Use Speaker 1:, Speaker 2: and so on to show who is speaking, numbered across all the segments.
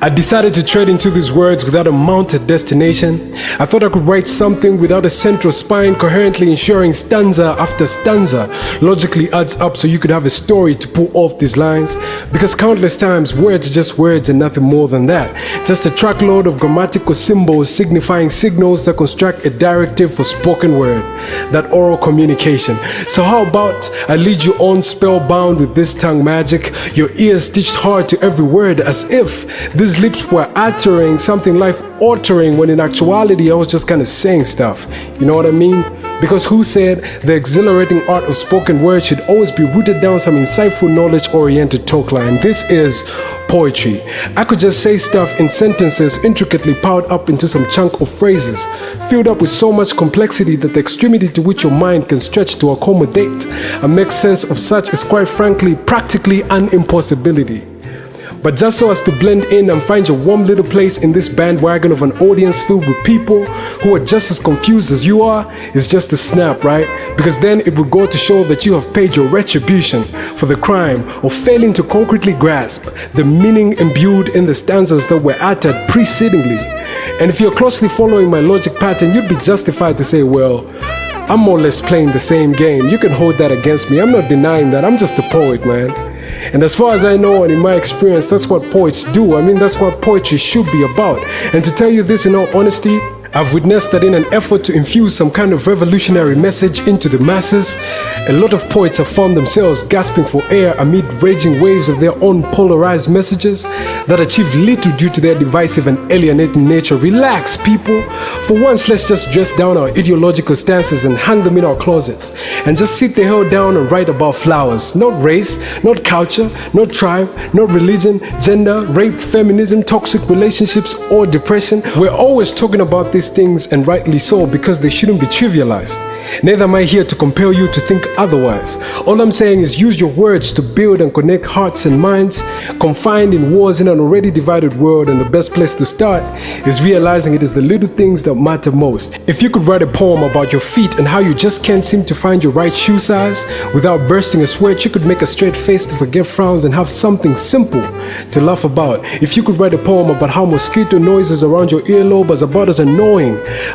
Speaker 1: I decided to tread into these words without a mounted destination. I thought I could write something without a central spine, coherently ensuring stanza after stanza logically adds up so you could have a story to pull off these lines. Because countless times words are just words and nothing more than that. Just a truckload of grammatical symbols signifying signals that construct a directive for spoken word, that oral communication. So how about I lead you on spellbound with this tongue magic, your ears stitched hard to every word as if these lips were uttering something life-altering when in actuality I was just kind of saying stuff. You know what I mean? Because who said the exhilarating art of spoken word should always be rooted down some insightful knowledge-oriented talk line? This is poetry. I could just say stuff in sentences intricately piled up into some chunk of phrases, filled up with so much complexity that the extremity to which your mind can stretch to accommodate and make sense of such is quite frankly practically an impossibility. But just so as to blend in and find your warm little place in this bandwagon of an audience filled with people who are just as confused as you are, is just a snap, right? Because then it would go to show that you have paid your retribution for the crime of failing to concretely grasp the meaning imbued in the stanzas that were uttered precedingly. And if you're closely following my logic pattern, you'd be justified to say, well, I'm more or less playing the same game. You can hold that against me. I'm not denying that. I'm just a poet, man. And as far as I know and in my experience, that's what poets do. I mean, that's what poetry should be about. And to tell you this in all honesty, I've witnessed that in an effort to infuse some kind of revolutionary message into the masses, a lot of poets have found themselves gasping for air amid raging waves of their own polarized messages that achieve little due to their divisive and alienating nature. Relax, people. For once, let's just dress down our ideological stances and hang them in our closets and just sit the hell down and write about flowers. Not race, not culture, not tribe, not religion, gender, rape, feminism, toxic relationships, or depression. We're always talking about these things, and rightly so, because they shouldn't be trivialized. Neither am I here to compel you to think otherwise. All I'm saying is use your words to build and connect hearts and minds confined in wars in an already divided world, and the best place to start is realizing it is the little things that matter most. If you could write a poem about your feet and how you just can't seem to find your right shoe size without bursting a sweat, you could make a straight face to forget frowns and have something simple to laugh about. If you could write a poem about how mosquito noises around your earlobe is about as annoying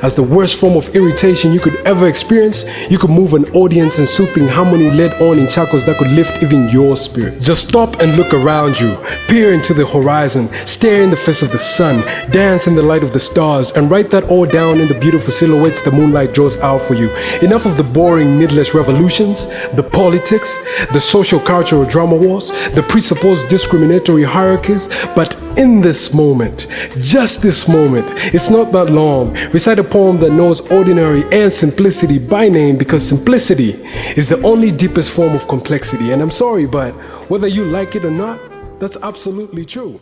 Speaker 1: as the worst form of irritation you could ever experience, you could move an audience in soothing harmony led on in chakras that could lift even your spirit. Just stop and look around you, peer into the horizon, stare in the face of the sun, dance in the light of the stars, and write that all down in the beautiful silhouettes the moonlight draws out for you. Enough of the boring, needless revolutions, the politics, the social cultural drama wars, the presupposed discriminatory hierarchies, but in this moment, just this moment, it's not that long, recite a poem that knows ordinary and simplicity by name, because simplicity is the only deepest form of complexity. And I'm sorry, but whether you like it or not, that's absolutely true.